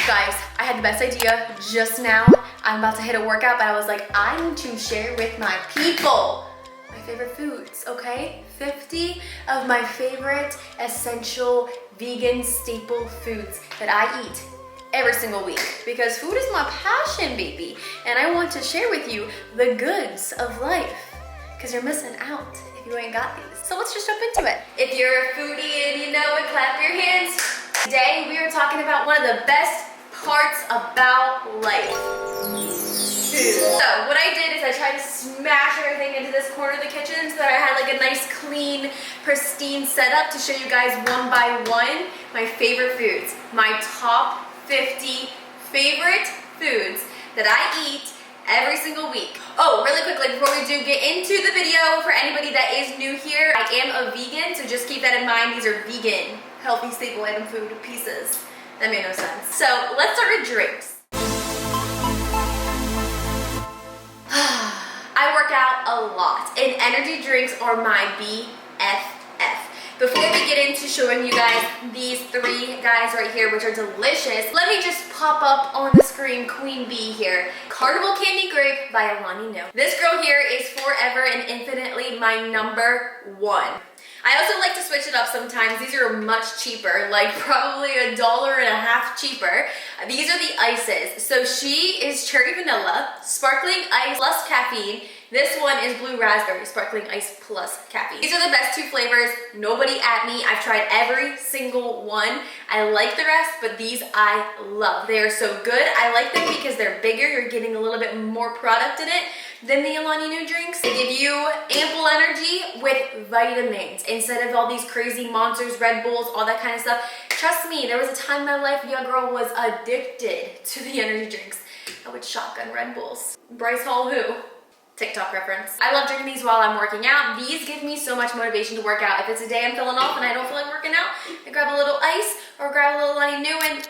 Guys, I had the best idea just now. I'm about to hit a workout, but I was like, I need to share with my people my favorite foods, okay? 50 of my favorite essential vegan staple foods that I eat every single week, because food is my passion, baby. And I want to share with you the goods of life, because you're missing out if you ain't got these. So let's just jump into it. If you're a foodie and you know it, clap your hands. Today we are talking about one of the best parts about life, food. So what I did is I tried to smash everything into this corner of the kitchen so that I had like a nice, clean, pristine setup to show you guys one by one my favorite foods, my top 50 favorite foods that I eat every single week. Oh, really quickly before we do get into the video, for anybody that is new here, I am a vegan, so just keep that in mind. These are vegan, healthy staple item food pieces. That made no sense. So let's start with drinks. I work out a lot, and energy drinks are my BFF. Before we get into showing you guys these three guys right here, which are delicious, let me just pop up on the screen Queen Bee here. Carnival Candy Grape by Alani Nu. This girl here is forever and infinitely my #1. I also like to switch it up sometimes. These are much cheaper, like probably $1.50 cheaper. These are the ices. So she is cherry vanilla, sparkling ice plus caffeine. This one is blue raspberry, sparkling ice plus caffeine. These are the best two flavors. Nobody at me. I've tried every single one. I like the rest, but these I love. They are so good. I like them because they're bigger. You're getting a little bit more product in it than the Alani Nu drinks. They give you ample energy with vitamins instead of all these crazy monsters, Red Bulls, all that kind of stuff. Trust me, there was a time in my life your girl was addicted to the energy drinks. I would shotgun Red Bulls. Bryce Hall who? TikTok reference. I love drinking these while I'm working out. These give me so much motivation to work out. If it's a day I'm feeling off and I don't feel like working out, I grab a little ice or grab a little Alani Nu and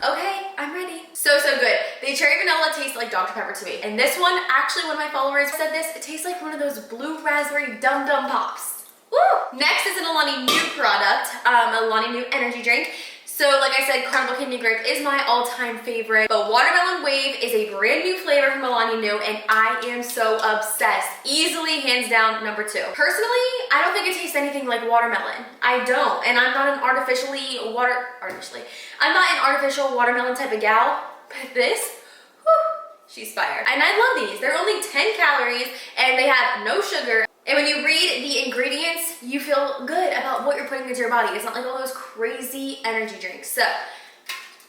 okay, I'm ready. So good. The cherry vanilla tastes like Dr. Pepper to me. And this one, actually one of my followers said this, it tastes like one of those blue raspberry Dum Dum Pops. Woo! Next is an Alani Nu product, Alani Nu energy drink. So like I said, Carnival Candy Grape is my all-time favorite, but Watermelon Wave is a brand new flavor from Alani Nu, and I am so obsessed. Easily, hands down, #2. Personally, I don't think it tastes anything like watermelon. I don't, and I'm not an artificial watermelon type of gal, but this, whew, she's fire. And I love these. They're only 10 calories, and they have no sugar. And when you read the ingredients, you feel good about what you're putting into your body. It's not like all those crazy energy drinks. So,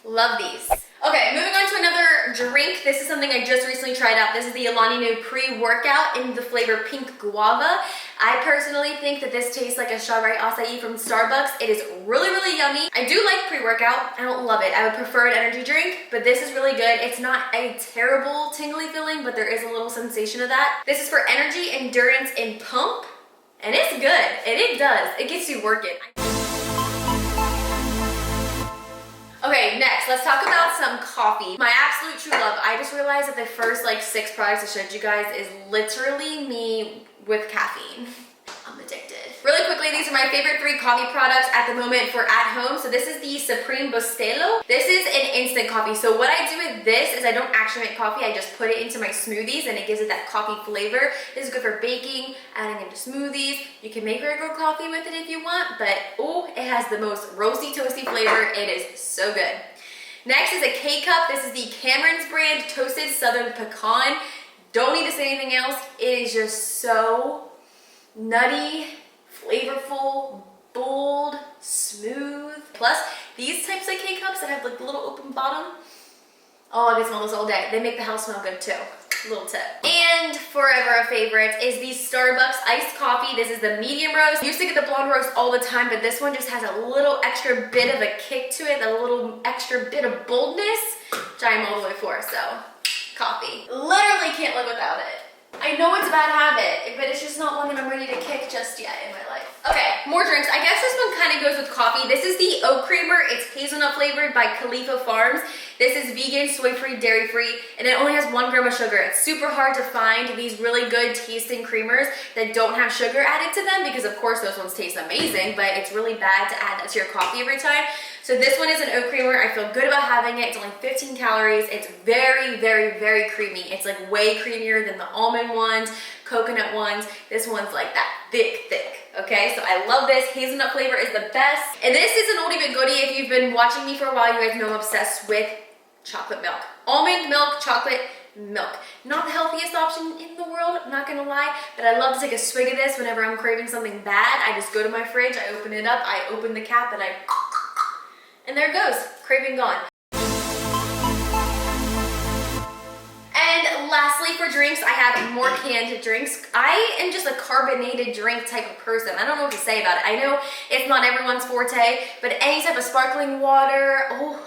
love these. Okay, moving on to another drink. This is something I just recently tried out. This is the Alani Nu pre-workout in the flavor Pink Guava. I personally think that this tastes like a strawberry acai from Starbucks. It is really, really yummy. I do like pre-workout. I don't love it. I would prefer an energy drink, but this is really good. It's not a terrible tingly feeling, but there is a little sensation of that. This is for energy, endurance, and pump, and it's good. And it does. It gets you working. Okay, next, let's talk about some coffee. My absolute true love. I just realized that the first like 6 products I showed you guys is literally me with caffeine. I'm addicted. Really quickly, these are my favorite 3 coffee products at the moment for at home. So this is the Supreme Bustelo. This is an instant coffee. So what I do with this is I don't actually make coffee. I just put it into my smoothies and it gives it that coffee flavor. This is good for baking, adding into smoothies. You can make regular coffee with it if you want, but oh, it has the most roasty, toasty flavor. It is so good. Next is a K-Cup. This is the Cameron's brand Toasted Southern Pecan. Don't need to say anything else. It is just so nutty, flavorful, bold, smooth. Plus, these types of K-Cups that have like the little open bottom, oh, I can smell those all day. They make the house smell good too. Little tip. And forever a favorite is the Starbucks iced coffee. This is the medium roast. I used to get the blonde roast all the time, but this one just has a little extra bit of a kick to it, a little extra bit of boldness, which I am all the way for. So, coffee. Literally can't live without it. I know it's a bad habit, but it's just not one that I'm ready to kick just yet in my life. Okay, more drinks. I guess this one kind of goes with coffee. This is the oat creamer. It's hazelnut flavored by Khalifa Farms. This is vegan, soy-free, dairy-free, and it only has 1 gram of sugar. It's super hard to find these really good tasting creamers that don't have sugar added to them because of course those ones taste amazing, but it's really bad to add that to your coffee every time. So this one is an oat creamer. I feel good about having it. It's only 15 calories. It's very, very, very creamy. It's like way creamier than the almond ones, coconut ones. This one's like that thick. Okay, so I love this. Hazelnut flavor is the best. And this is an oldie but goodie. If you've been watching me for a while, you guys know I'm obsessed with chocolate milk. Almond milk, chocolate milk. Not the healthiest option in the world, I'm not gonna lie, but I love to take a swig of this whenever I'm craving something bad. I just go to my fridge, I open it up, I open the cap, and there it goes, craving gone. And lastly for drinks, I have more canned drinks. I am just a carbonated drink type of person. I don't know what to say about it. I know it's not everyone's forte, but any type of sparkling water, oh,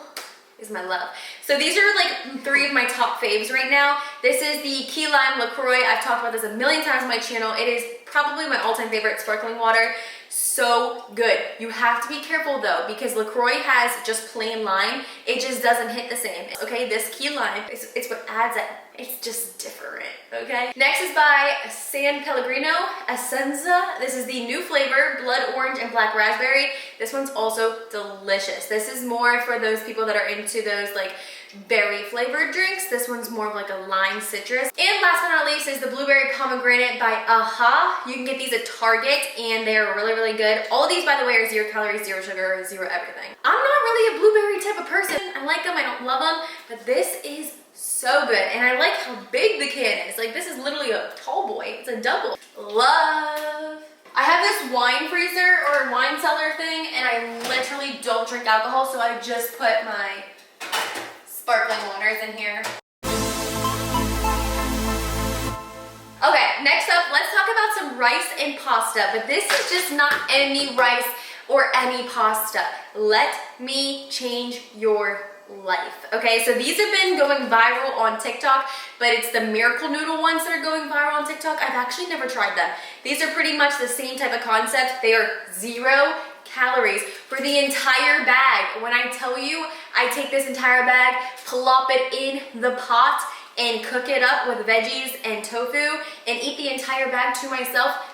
is my love. So these are like 3 of my top faves right now. This is the Key Lime LaCroix. I've talked about this a million times on my channel. It is probably my all-time favorite sparkling water. So good. You have to be careful though, because LaCroix has just plain lime. It just doesn't hit the same. Okay, this Key Lime, it's what adds it. It's just different, okay? Next is by San Pellegrino Essenza. This is the new flavor, blood orange and black raspberry. This one's also delicious. This is more for those people that are into those like berry flavored drinks. This one's more of like a lime citrus. And last but not least is the blueberry pomegranate by AHA. You can get these at Target and they're really, really good. All of these, by the way, are 0 calories, 0 sugar, 0 everything. I'm not really a blueberry type of person. I like them, I don't love them, but this is so good. And I like how big the can is. Like this is literally a tall boy. It's a double. Love. I have this wine freezer or wine cellar thing and I literally don't drink alcohol, so I just put my sparkling waters in here. Okay, next up, let's talk about some rice and pasta, but this is just not any rice or any pasta. Let me change your life. Okay, so these have been going viral on TikTok, but it's the miracle noodle ones that are going viral on TikTok. I've actually never tried them. These are pretty much the same type of concept. They are 0 calories for the entire bag. When I tell you, I take this entire bag, plop it in the pot, and cook it up with veggies and tofu, and eat the entire bag to myself.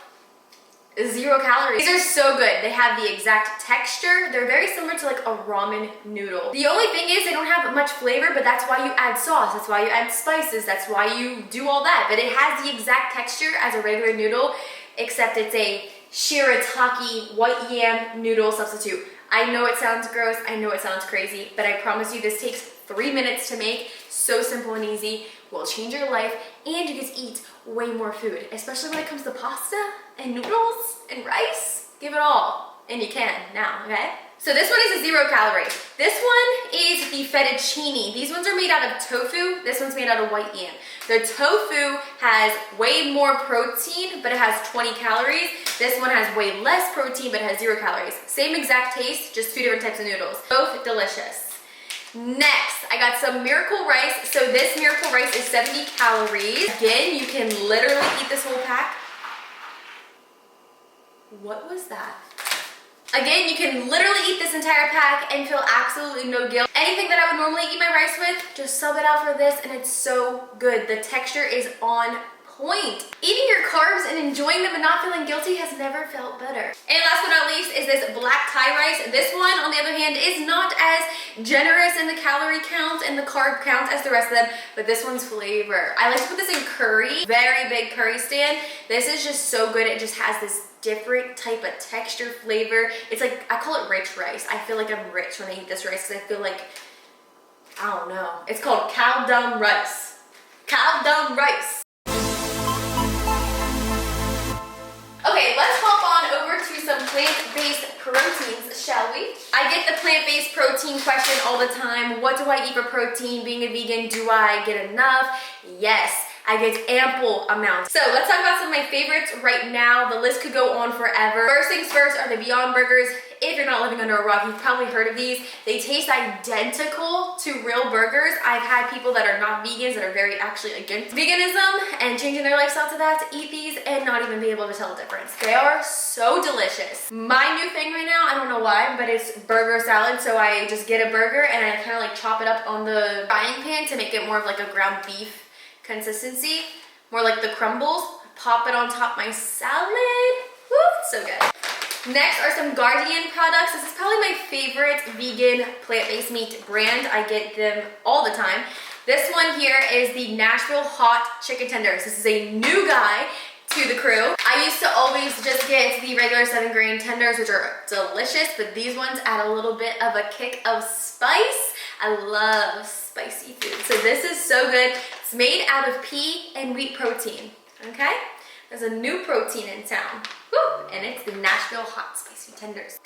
0 calories. These are so good. They have the exact texture. They're very similar to like a ramen noodle. The only thing is they don't have much flavor, but that's why you add sauce. That's why you add spices. That's why you do all that. But it has the exact texture as a regular noodle, except it's a shirataki white yam noodle substitute. I know it sounds gross. I know it sounds crazy, but I promise you this takes 3 minutes to make. So simple and easy. Will change your life, and you get to eat way more food, especially when it comes to pasta and noodles and rice. Give it all, and you can now, okay? So this one is a 0 calories. This one is the fettuccine. These ones are made out of tofu. This one's made out of white yam. The tofu has way more protein, but it has 20 calories. This one has way less protein, but it has 0 calories. Same exact taste, just 2 different types of noodles. Both delicious. Next, I got some miracle rice. So this miracle rice is 70 calories. Again, you can literally eat this whole pack. What was that? Again, you can literally eat this entire pack and feel absolutely no guilt. Anything that I would normally eat my rice with, just sub it out for this, and it's so good. The texture is on point. Eating your carbs and enjoying them and not feeling guilty has never felt better. And last but not least is this black Thai rice. This one, on the other hand, is not as generous in the calorie count and the carb count as the rest of them, but this one's flavor. I like to put this in curry, very big curry stand. This is just so good. It just has this different type of texture, flavor. It's like, I call it rich rice. I feel like I'm rich when I eat this rice because I feel like, I don't know. It's called cow dung rice. Cow dung rice. Okay, let's hop on over to some plant-based proteins, shall we? I get the plant-based protein question all the time. What do I eat for protein? Being a vegan, do I get enough? Yes, I get ample amounts. So let's talk about some of my favorites right now. The list could go on forever. First things first are the Beyond Burgers. if you're not living under a rock, you've probably heard of these. They taste identical to real burgers. I've had people that are not vegans that are very actually against veganism and changing their lifestyle to that to eat these and not even be able to tell the difference. They are so delicious. My new thing right now, I don't know why, but it's burger salad. So I just get a burger and I kind of like chop it up on the frying pan to make it more of like a ground beef consistency, more like the crumbles. Pop it on top of my salad. Woo, it's so good. Next are some Guardian products. This is probably my favorite vegan plant-based meat brand. I get them all the time. This one here is the Nashville Hot Chicken Tenders. This is a new guy to the crew. I used to always just get the regular 7-grain tenders, which are delicious, but these ones add a little bit of a kick of spice. I love spicy food. So this is so good. It's made out of pea and wheat protein, okay? There's a new protein in town. Woo! And it's the Nashville Hot Spicy Tenders.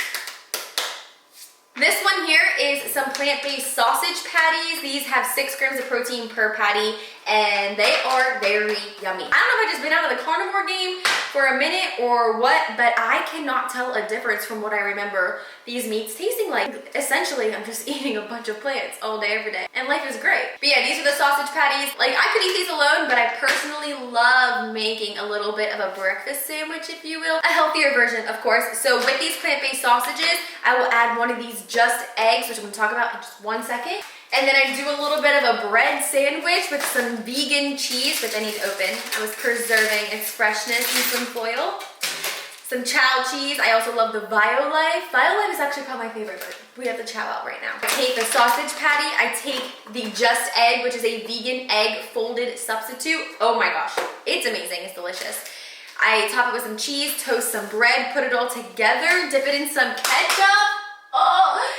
This one here is some plant-based sausage patties. These have 6 grams of protein per patty, and they are very yummy. I don't know if I've just been out of the carnivore game for a minute or what, but I cannot tell a difference from what I remember these meats tasting like. Essentially, I'm just eating a bunch of plants all day, every day, and life is great. But yeah, these are the sausage patties. Like, I could eat these alone, but I personally love making a little bit of a breakfast sandwich, if you will. A healthier version, of course. So with these plant-based sausages, I will add one of these just eggs, which I'm gonna talk about in just 1 second. And then I do a little bit of a bread sandwich with some vegan cheese, which I need to open. I was preserving its freshness in some foil. Some chow cheese. I also love the Violife. Violife is actually probably my favorite, but we have the chow out right now. I take the sausage patty. I take the Just Egg, which is a vegan egg folded substitute. Oh my gosh, it's amazing. It's delicious. I top it with some cheese, toast some bread, put it all together, dip it in some ketchup. Oh,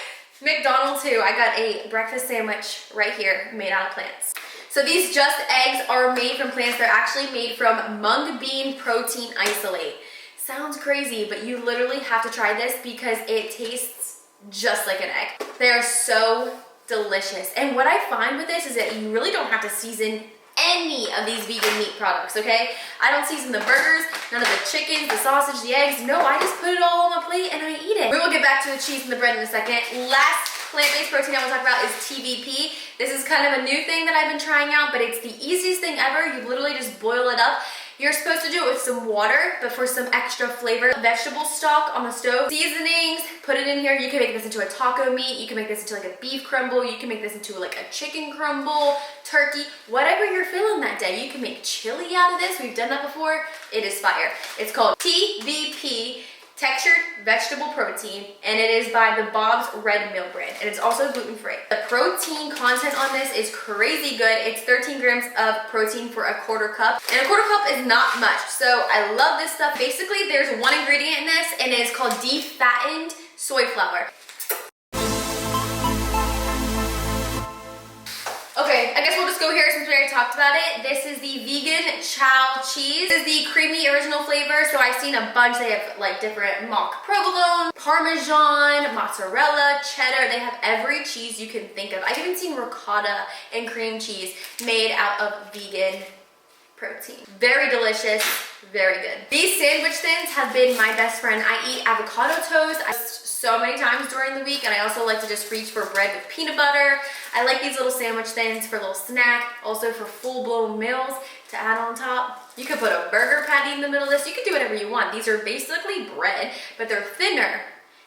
McDonald's too. I got a breakfast sandwich right here made out of plants. So these Just Eggs are made from plants. They're actually made from mung bean protein isolate. Sounds crazy, but you literally have to try this because it tastes just like an egg. They are so delicious. And what I find with this is that you really don't have to season any of these vegan meat products, okay? I don't season the burgers, none of the chickens, the sausage, the eggs. No, I just put it all on my plate and I eat it. We will get back to the cheese and the bread in a second. Last plant-based protein I want to talk about is TVP. This is kind of a new thing that I've been trying out, but it's the easiest thing ever. You literally just boil it up. You're supposed to do it with some water, but for some extra flavor, vegetable stock on the stove, seasonings, put it in here. You can make this into a taco meat. You can make this into like a beef crumble. You can make this into like a chicken crumble, turkey, whatever you're feeling that day. You can make chili out of this. We've done that before. It is fire. It's called TVP, Textured Vegetable Protein, and it is by the Bob's Red Mill brand, and it's also gluten-free. The protein content on this is crazy good. It's 13 grams of protein for a quarter cup, and a quarter cup is not much, so I love this stuff. Basically, there's one ingredient in this, and it is called defattened soy flour. Okay, I guess we'll just go here since we already talked about it. This is the vegan chow cheese. This is the creamy original flavor. So I've seen a bunch. They have like different mock provolone, parmesan, mozzarella, cheddar. They have every cheese you can think of. I've even seen ricotta and cream cheese made out of vegan protein. Very delicious, very good. These sandwich thins have been my best friend. I eat avocado toast so many times during the week, and I also like to just reach for bread with peanut butter. I like these little sandwich thins for a little snack, also for full-blown meals to add on top. You could put a burger patty in the middle of this. You could do whatever you want. These are basically bread, but they're thinner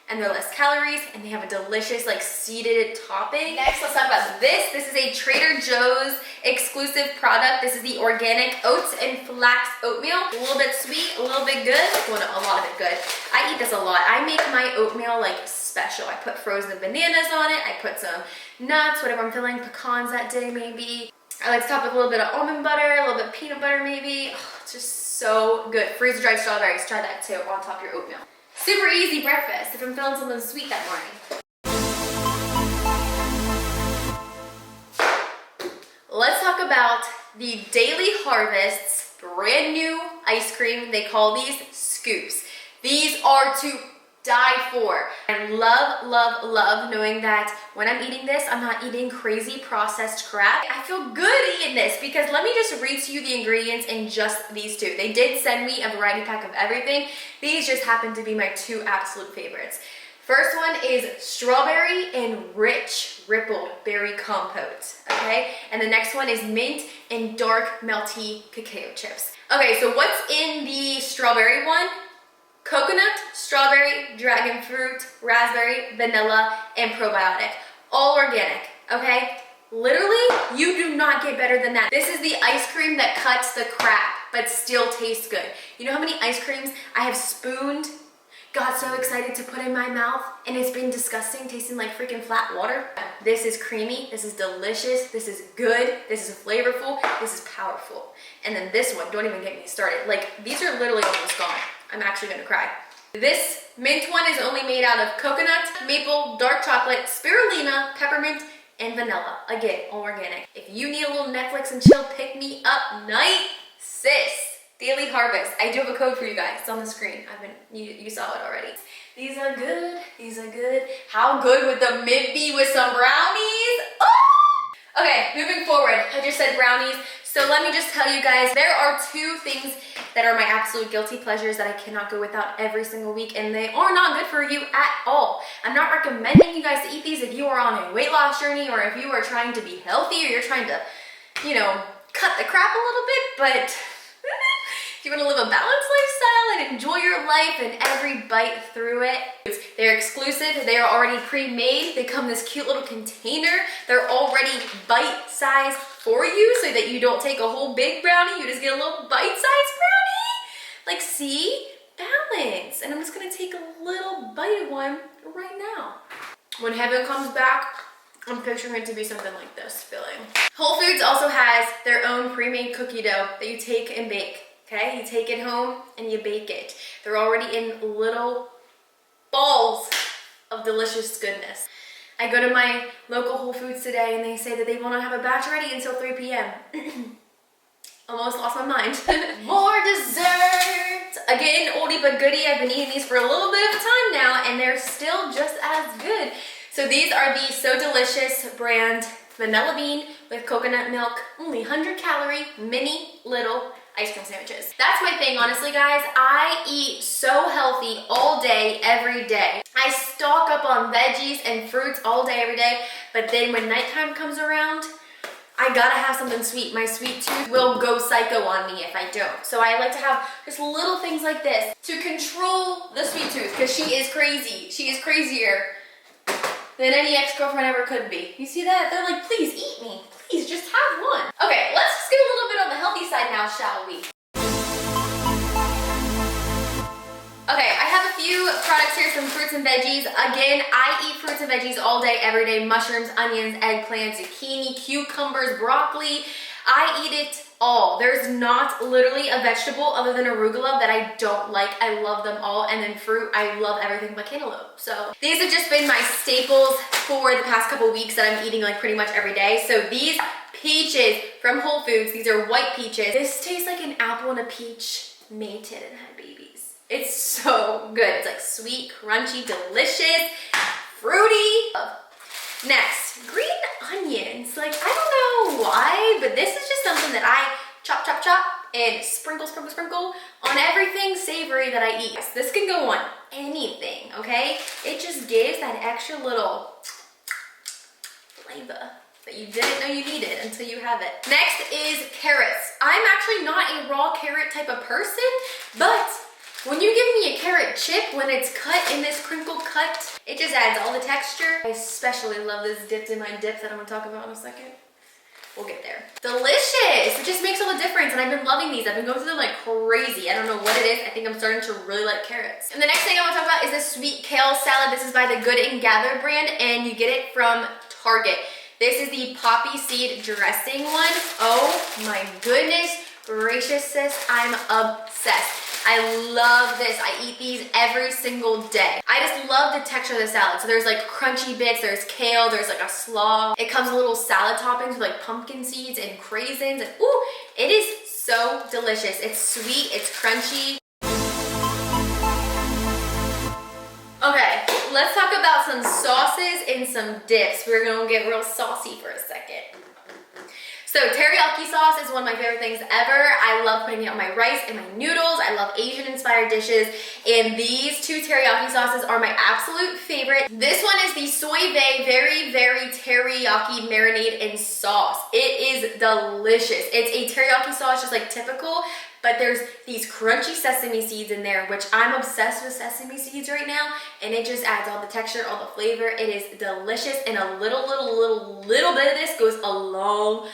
and they're less calories, and they have a delicious like seeded topping. Next, let's talk about this. This is a Trader Joe's exclusive product. This is the organic oats and flax oatmeal. A little bit sweet, a little bit good. Well, no, a lot of it good. I eat this a lot. I make my oatmeal like special. I put frozen bananas on it. I put some nuts, whatever I'm feeling, pecans that day maybe. I like to top it with a little bit of almond butter, a little bit of peanut butter maybe. Oh, it's just so good. Freeze-dried strawberries, try that too on top of your oatmeal. Super easy breakfast if I'm feeling something sweet that morning. Let's talk about the Daily Harvest's brand new ice cream. They call these scoops. These are to die for. I love, love, love knowing that when I'm eating this, I'm not eating crazy processed crap. I feel good eating this because let me just read to you the ingredients in just these two. They did send me a variety pack of everything. These just happen to be my two absolute favorites. First one is strawberry and rich rippled berry compote, okay? And the next one is mint and dark melty cacao chips. Okay, so what's in the strawberry one? Coconut, strawberry, dragon fruit, raspberry, vanilla, and probiotic. All organic, okay? Literally, you do not get better than that. This is the ice cream that cuts the crap, but still tastes good. You know how many ice creams I have spooned, got so excited to put in my mouth, and it's been disgusting, tasting like freaking flat water? This is creamy, this is delicious, this is good, this is flavorful, this is powerful. And then this one, don't even get me started. Like, these are literally almost gone. I'm actually gonna cry. This mint one is only made out of coconut, maple, dark chocolate, spirulina, peppermint, and vanilla. Again, all organic. If you need a little Netflix and chill, pick me up night, sis. Daily Harvest. I do have a code for you guys. It's on the screen. You saw it already. These are good. These are good. How good would the mint be with some brownies? Oh! Okay, moving forward. I just said brownies. So let me just tell you guys, there are two things that are my absolute guilty pleasures that I cannot go without every single week, and they are not good for you at all. I'm not recommending you guys to eat these if you are on a weight loss journey or if you are trying to be healthy or you're trying to, you know, cut the crap a little bit, but if you want to live a balanced lifestyle and enjoy your life and every bite through it. They're exclusive, they are already pre-made, they come in this cute little container, they're already bite-sized for you so that you don't take a whole big brownie, you just get a little bite-sized brownie. Like, see? Balance. And I'm just gonna take a little bite of one right now. When heaven comes back, I'm picturing it to be something like this filling. Whole Foods also has their own pre-made cookie dough that you take and bake. Okay, you take it home and you bake it. They're already in little balls of delicious goodness. I go to my local Whole Foods today and they say that they will not have a batch ready until 3 p.m. Almost lost my mind. More dessert. Again, oldie but goodie. I've been eating these for a little bit of time now and they're still just as good. So these are the So Delicious brand vanilla bean with coconut milk, only 100 calorie, mini little ice cream sandwiches. That's my thing, honestly, guys. I eat so healthy all day, every day. I stock up on veggies and fruits all day, every day, but then when nighttime comes around, I gotta have something sweet. My sweet tooth will go psycho on me if I don't. So I like to have just little things like this to control the sweet tooth, because she is crazy. She is crazier than any ex-girlfriend ever could be. You see that? They're like, please eat me. Please, just have one. Okay, let's just get a little bit on the healthy side now, shall we? Okay, I have a few products here from fruits and veggies. Again, I eat fruits and veggies all day, every day. Mushrooms, onions, eggplants, zucchini, cucumbers, broccoli. I eat it all. There's not literally a vegetable other than arugula that I don't like. I love them all. And then fruit, I love everything but cantaloupe. So these have just been my staples for the past couple weeks that I'm eating like pretty much every day. So these peaches from Whole Foods, these are white peaches. This tastes like an apple and a peach mated and had babies. It's so good. It's like sweet, crunchy, delicious, fruity. Next, green onions. Like, I don't know why, but this is just something that I chop, chop, chop and sprinkle, sprinkle, sprinkle on everything savory that I eat. This can go on anything, okay? It just gives that extra little flavor that you didn't know you needed until you have it. Next is carrots. I'm actually not a raw carrot type of person, but when you give me a carrot chip, when it's cut in this crinkle cut, it just adds all the texture. I especially love this dipped in my dip that I'm gonna talk about in a second. We'll get there. Delicious! It just makes all the difference, and I've been loving these. I've been going through them like crazy. I don't know what it is. I think I'm starting to really like carrots. And the next thing I wanna talk about is this sweet kale salad. This is by the Good and Gather brand, and you get it from Target. This is the poppy seed dressing one. Oh my goodness gracious, sis, I'm obsessed. I love this. I eat these every single day. I just love the texture of the salad. So there's like crunchy bits, there's kale, there's like a slaw. It comes with little salad toppings with like pumpkin seeds and craisins. And ooh, it is so delicious. It's sweet, it's crunchy. Okay, let's talk about some sauces and some dips. We're gonna get real saucy for a second. So teriyaki sauce is one of my favorite things ever. I love putting it on my rice and my noodles. I love Asian inspired dishes. And these two teriyaki sauces are my absolute favorite. This one is the soy bae very, very teriyaki marinade and sauce. It is delicious. It's a teriyaki sauce just like typical, but there's these crunchy sesame seeds in there, which I'm obsessed with sesame seeds right now, and it just adds all the texture, all the flavor. It is delicious, and a little bit of this goes a long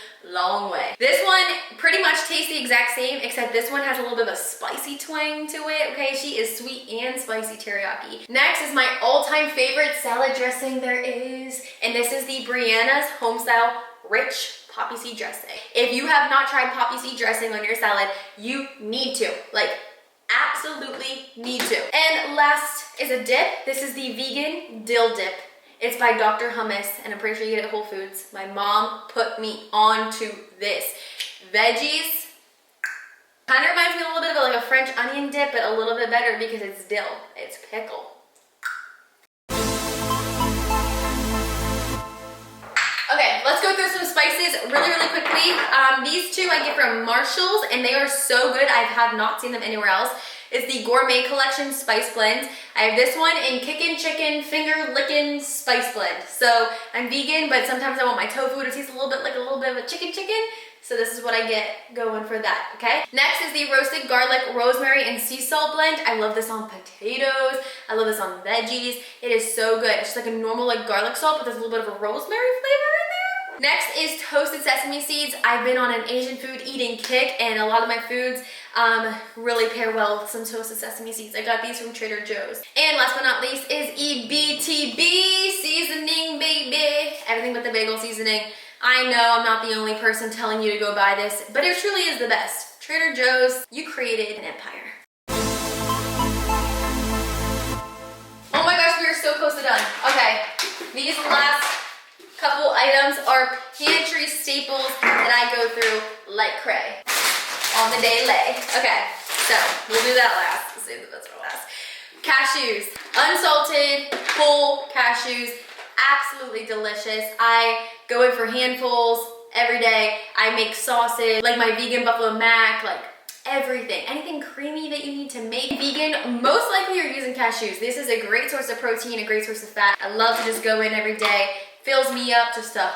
way. This one pretty much tastes the exact same, except this one has a little bit of a spicy twang to it, okay? She is sweet and spicy teriyaki. Next is my all-time favorite salad dressing there is, and this is the Brianna's Homestyle Rich Poppy seed dressing. If you have not tried poppy seed dressing on your salad, you need to, like, absolutely need to. And last is a dip. This is the vegan dill dip. It's by Dr. Hummus, and I'm pretty sure you get it at Whole Foods. My mom put me onto this. Veggies. Kind of reminds me a little bit of like a French onion dip, but a little bit better because it's dill. It's pickle. Okay, let's go through some spices really quickly. These two I get from Marshall's, and they are so good. I have not seen them anywhere else. It's the Gourmet Collection Spice Blend. I have this one in Kickin' Chicken Finger Lickin' Spice Blend. So I'm vegan, but sometimes I want my tofu to taste a little bit of a chicken. So this is what I get going for that, okay? Next is the Roasted Garlic Rosemary and Sea Salt Blend. I love this on potatoes. I love this on veggies. It is so good. It's just like a normal like garlic salt, but there's a little bit of a rosemary flavor in there. Next is toasted sesame seeds. I've been on an Asian food eating kick, and a lot of my foods really pair well with some toasted sesame seeds. I got these from Trader Joe's. And last but not least is EBTB seasoning, baby. Everything but the bagel seasoning. I know I'm not the only person telling you to go buy this, but it truly is the best. Trader Joe's, you created an empire. Oh my gosh, we are so close to done. Okay, these last couple items are pantry staples that I go through like cray on the daily. Okay, so we'll do that last. Let's save the best for last. Cashews, unsalted, whole cashews, absolutely delicious. I go in for handfuls every day. I make sauces, like my vegan buffalo mac, like everything. Anything creamy that you need to make vegan, most likely you're using cashews. This is a great source of protein, a great source of fat. I love to just go in every day. Fills me up just to...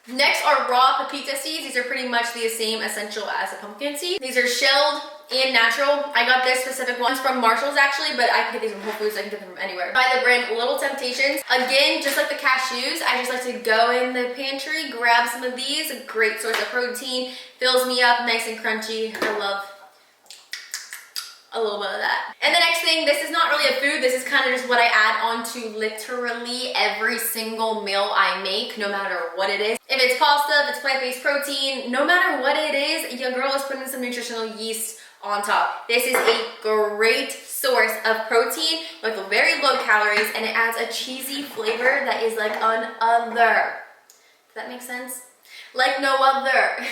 Next are raw pepita seeds. These are pretty much the same essential as a pumpkin seed. These are shelled and natural. I got this specific ones from Marshall's actually, but I can get these from Whole Foods. I can get them from anywhere. By the brand Little Temptations. Again, just like the cashews, I just like to go in the pantry, grab some of these. A great source of protein. Fills me up, nice and crunchy. I love a little bit of that. And the next thing, this is not really a food, this is kind of just what I add on to literally every single meal I make, no matter what it is. If it's pasta, if it's plant-based protein, no matter what it is, your girl is putting some nutritional yeast on top. This is a great source of protein with very low calories, and it adds a cheesy flavor that is like none other. Does that make sense? Like no other.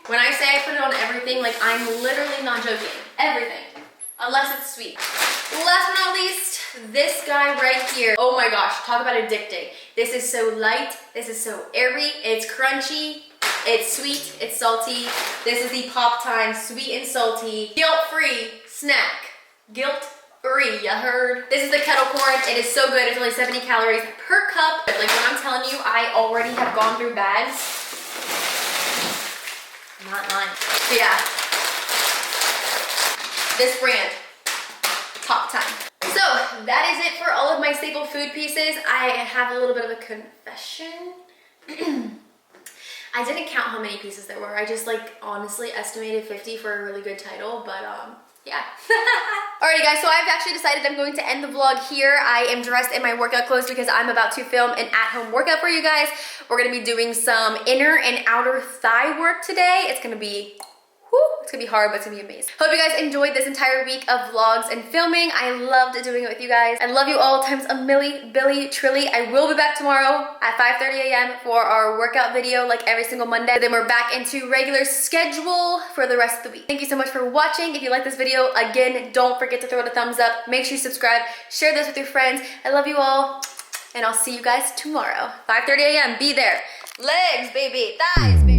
When I say I put it on everything, like I'm literally not joking. Everything. Unless it's sweet. Last but not least, this guy right here. Oh my gosh, talk about addicting. This is so light, this is so airy, it's crunchy, it's sweet, it's salty. This is the Pop Time Sweet and Salty Guilt-Free Snack. Guilt-free, you heard? This is the kettle corn. It is so good. It's only 70 calories per cup. Like when I'm telling you, I already have gone through bags. I'm not lying. But yeah. This brand, Top Time. So that is it for all of my staple food pieces. I have a little bit of a confession. I didn't count how many pieces there were. I just like honestly estimated 50 for a really good title, but yeah. Alrighty guys, so I've actually decided I'm going to end the vlog here. I am dressed in my workout clothes because I'm about to film an at-home workout for you guys. We're gonna be doing some inner and outer thigh work today. It's gonna be it's gonna be hard, but it's gonna be amazing. Hope you guys enjoyed this entire week of vlogs and filming. I loved doing it with you guys. I love you all times a milli, billi, trilli. I will be back tomorrow at 5:30 a.m. for our workout video like every single Monday. Then we're back into regular schedule for the rest of the week. Thank you so much for watching. If you like this video, again, don't forget to throw it a thumbs up. Make sure you subscribe. Share this with your friends. I love you all, and I'll see you guys tomorrow. 5:30 a.m. Be there. Legs, baby. Thighs, baby.